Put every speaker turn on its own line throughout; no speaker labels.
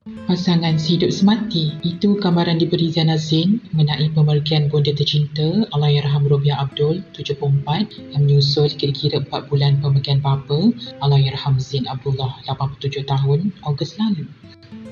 Pasangan sehidup semati. Itu gambaran diberi Zainal Zain mengenai pemergian bonda tercinta Allahyarham Robiah Abdul, 74, yang menyusul kira-kira 4 bulan pemergian bapa Allahyarham Zain Abdullah, 87 tahun, Ogos lalu.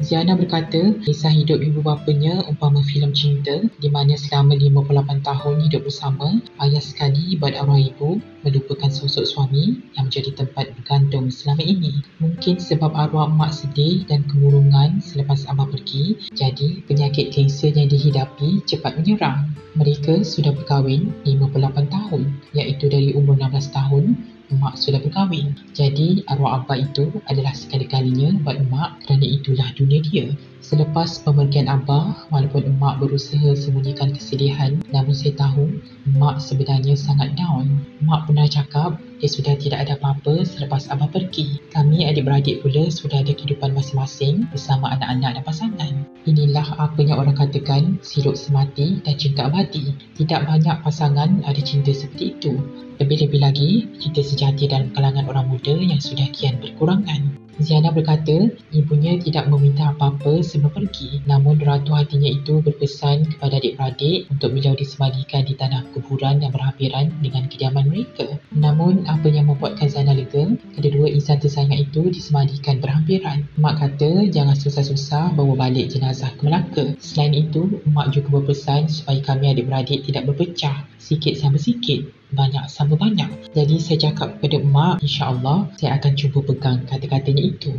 Ziana berkata, kisah hidup ibu bapanya umpama filem cinta di mana selama 58 tahun hidup bersama, payah sekali buat arwah ibu melupakan sosok suami yang menjadi tempat bergantung selama ini. Mungkin sebab arwah mak sedih dan kemurungan selepas abah pergi, jadi penyakit kanser yang dihidapi cepat menyerang. Mereka sudah berkahwin 58 tahun, iaitu dari umur 16 tahun mak sudah berkahwin. Jadi arwah abah itu adalah sekali-kalinya buat mak kerana itulah dunia dia. Selepas pemergian abah, walaupun emak berusaha sembunyikan kesedihan, namun saya tahu mak sebenarnya sangat down. Mak pernah cakap dia sudah tidak ada apa-apa selepas abah pergi. Kami adik-beradik pula sudah ada kehidupan masing-masing bersama anak-anak dan pasangan. Inilah apa yang orang katakan sehidup semati dan cinta abadi. Tidak banyak pasangan ada cinta seperti itu. Lebih-lebih lagi, cinta sejati dalam kalangan orang muda yang sudah kian berkurangan. Ziana berkata, ibunya tidak meminta apa-apa sebelum pergi, namun ratu hatinya itu berpesan kepada adik-beradik untuk beliau disemadikan di tanah kuburan yang berhampiran dengan kediaman mereka. Namun, apa yang membuatkan Ziana lega, kedua insan tersayang itu disemadikan berhampiran. Mak kata, jangan susah-susah bawa balik jenazah ke Melaka. Selain itu, mak juga berpesan supaya kami adik-beradik tidak berpecah, sikit sama sikit, banyak sama banyak. Jadi saya cakap kepada mak, insya-Allah saya akan cuba pegang kata-katanya itu.